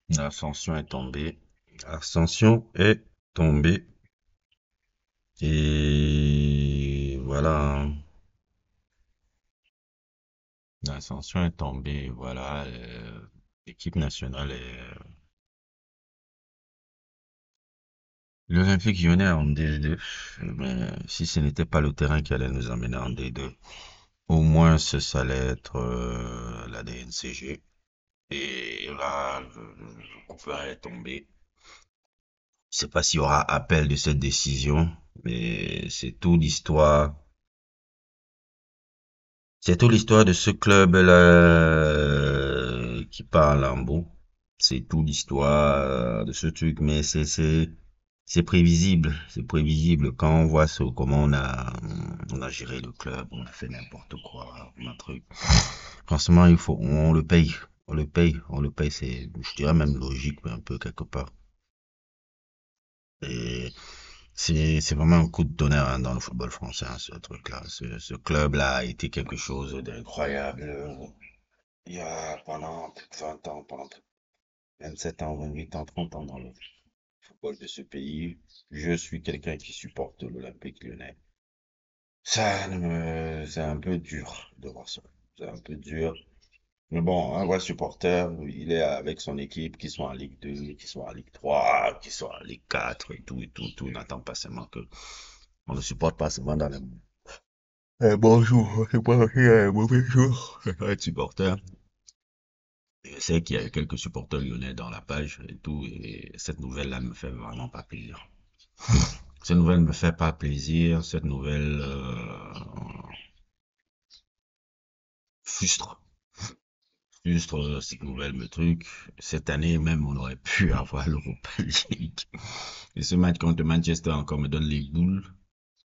L'ascension est tombée. Ascension est tombée. Et voilà, hein. L'ascension est tombée. Voilà. L'équipe nationale est. L'Olympique Lyonnais en D2. Mais si ce n'était pas le terrain qui allait nous emmener en D2, au moins ça allait être la DNCG. Et là, le coup est tombé. Je sais pas s'il y aura appel de cette décision, mais c'est toute l'histoire de ce club-là qui parle en beau. C'est toute l'histoire de ce truc, mais c'est prévisible. C'est prévisible quand on voit comment on a géré le club, on a fait n'importe quoi, un truc. Franchement, on le paye. On le paye, je dirais même logique, mais un peu quelque part. Et c'est vraiment un coup de tonnerre hein, dans le football français, hein, ce truc-là. Ce club-là a été quelque chose d'incroyable. Il y a pendant plus de 20 ans, pendant 27 ans, 28 ans, 30 ans dans le football de ce pays, je suis quelqu'un qui supporte l'Olympique Lyonnais. C'est un peu dur de voir ça. C'est un peu dur. Mais bon, un vrai supporter, il est avec son équipe, qui soit en Ligue 2, qui soit en Ligue 3, qui soit en Ligue 4 et tout, tout. Il n'attend pas seulement que on ne supporte pas seulement dans les bonjour, c'est pas aussi un mauvais jour. Être supporter. Je sais qu'il y a quelques supporters lyonnais dans la page et tout, et cette nouvelle-là me fait vraiment pas plaisir. Cette nouvelle me fait pas plaisir, cette nouvelle frustre. Frustre, cette nouvelle me truc. Cette année même, on aurait pu avoir l'Europa League. Et ce match contre Manchester encore me donne les boules,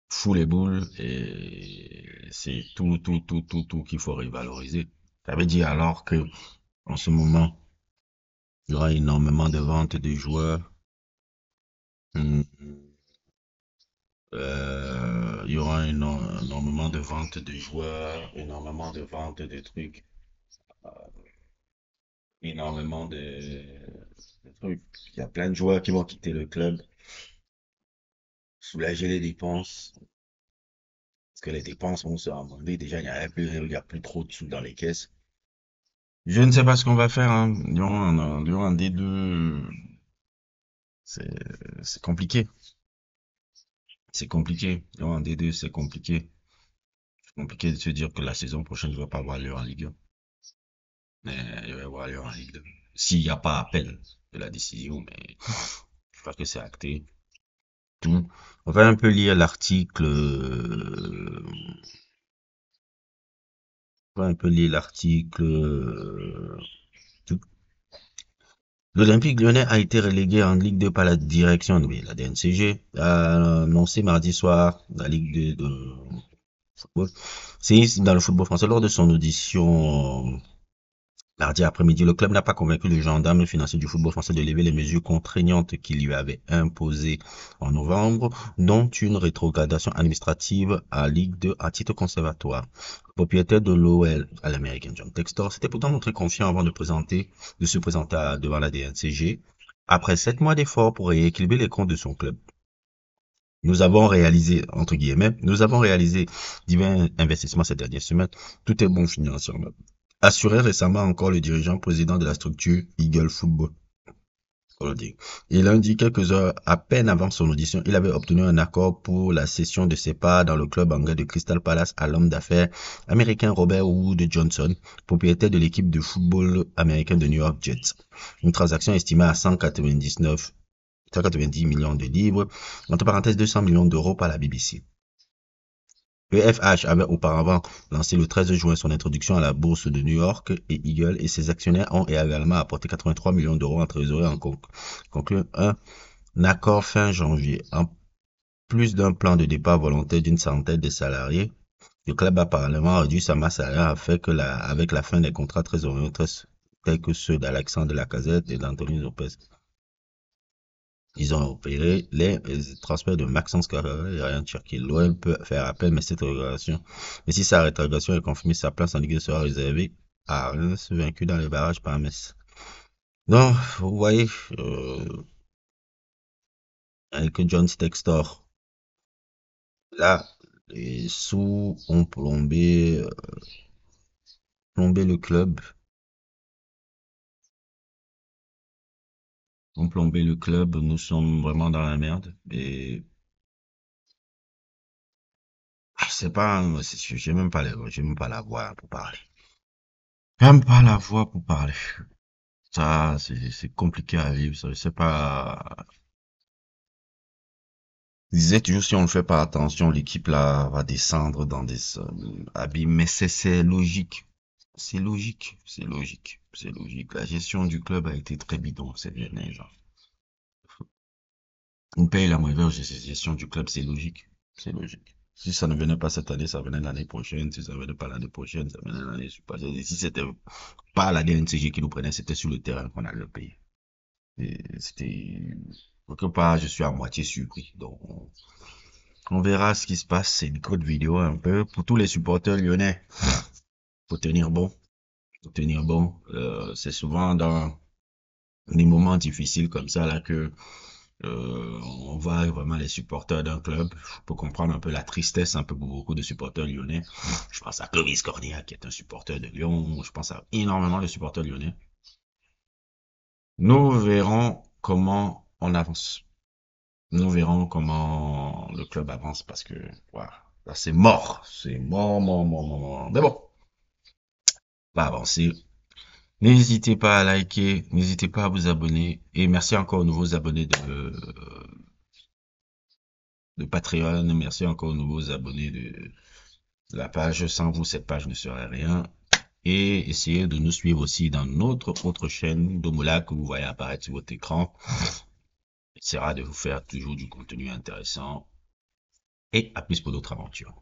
fou les boules, et c'est tout qu'il faut revaloriser. Ça veut dire alors que, en ce moment, il y aura énormément de ventes de joueurs. Hum, il y aura énormément de ventes de joueurs, énormément de ventes de trucs, énormément de trucs. Il y a plein de joueurs qui vont quitter le club, soulager les dépenses, parce que les dépenses vont se ramasser. Déjà, il y a plus trop de sous dans les caisses. Je ne sais pas ce qu'on va faire hein, durant un D2. C'est c'est compliqué. C'est compliqué. Durant un D2, c'est compliqué. C'est compliqué de se dire que la saison prochaine, je ne vais pas avoir lieu en Ligue 1. Mais il va y avoir lieu en Ligue 2. S'il n'y a pas appel de la décision, mais je crois que c'est acté. Tout. On va un peu lire l'article. On va un peu lire l'article. Tout. L'Olympique Lyonnais a été relégué en Ligue 2 par la direction, oui, la DNCG, a annoncé mardi soir la Ligue 2 de football. C'est dans le football français lors de son audition mardi après-midi. Le club n'a pas convaincu le gendarme financier du football français de lever les mesures contraignantes qu'il lui avait imposées en novembre, dont une rétrogradation administrative à Ligue 2 à titre conservatoire. Le propriétaire de l'OL à l'américain John Textor s'était pourtant montré confiant avant de se présenter devant la DNCG. Après 7 mois d'efforts pour rééquilibrer les comptes de son club, nous avons réalisé divers investissements ces dernières semaines. Tout est bon financièrement. Assurait récemment encore le dirigeant président de la structure Eagle Football Holding. Il indique quelques heures à peine avant son audition, il avait obtenu un accord pour la cession de ses parts dans le club anglais de Crystal Palace à l'homme d'affaires américain Robert Wood Johnson, propriétaire de l'équipe de football américaine de New York Jets. Une transaction estimée à 190 millions de livres, entre parenthèses 200 millions d'euros par la BBC. Le FH avait auparavant lancé le 13 juin son introduction à la bourse de New York et Eagle et ses actionnaires ont également apporté 83 millions d'euros en trésorerie en conclu un accord fin janvier. En plus d'un plan de départ volontaire d'une centaine de salariés, le club a parallèlement réduit sa masse salariale avec la fin des contrats trésorerie tels que ceux d'Alexandre Lacazette et d'Anthony Lopez. Ils ont opéré les transferts de Maxence Carrera et Ryan Cherki. L'OM peut faire appel, mais si sa rétrogradation est confirmée, sa place en Ligue 2 sera réservée à Reims, vaincu dans les barrages par Metz. Non, vous voyez, euh, avec John Textor, là, les sous ont plombé le club, ont plombé le club. Nous sommes vraiment dans la merde. Et c'est pas, j'ai même pas la voix pour parler. J'ai même pas la voix pour parler. Ça, c'est compliqué à vivre. Ça, je sais pas. Je disais toujours si on ne fait pas attention, l'équipe là va descendre dans des abîmes. Mais c'est logique. C'est logique. C'est logique. C'est logique. La gestion du club a été très bidon cette année, genre. On paye la mauvaise gestion du club, c'est logique. C'est logique. Si ça ne venait pas cette année, ça venait l'année prochaine. Si ça ne venait pas l'année prochaine, ça venait l'année suivante. Et si c'était pas la DNCG qui nous prenait, c'était sur le terrain qu'on allait le payer. Et c'était, quelque part, je suis à moitié surpris. Donc, on verra ce qui se passe. C'est une courte vidéo un peu. Pour tous les supporters lyonnais, faut tenir bon. Faut tenir bon. C'est souvent dans des moments difficiles comme ça là que on voit vraiment les supporters d'un club. Je peux comprendre un peu la tristesse un peu pour beaucoup de supporters lyonnais. Je pense à Clovis Cornia qui est un supporter de Lyon. Je pense à énormément de supporters lyonnais. Nous verrons comment on avance. Nous verrons comment le club avance parce que voilà, là c'est mort. C'est mort, mort, mort, mort, mort. Mais bon, va avancer. N'hésitez pas à liker, n'hésitez pas à vous abonner. Et merci encore aux nouveaux abonnés de Patreon. Merci encore aux nouveaux abonnés de la page. Sans vous, cette page ne serait rien. Et essayez de nous suivre aussi dans notre autre chaîne, Domola, que vous voyez apparaître sur votre écran. Essaiera de vous faire toujours du contenu intéressant. Et à plus pour d'autres aventures.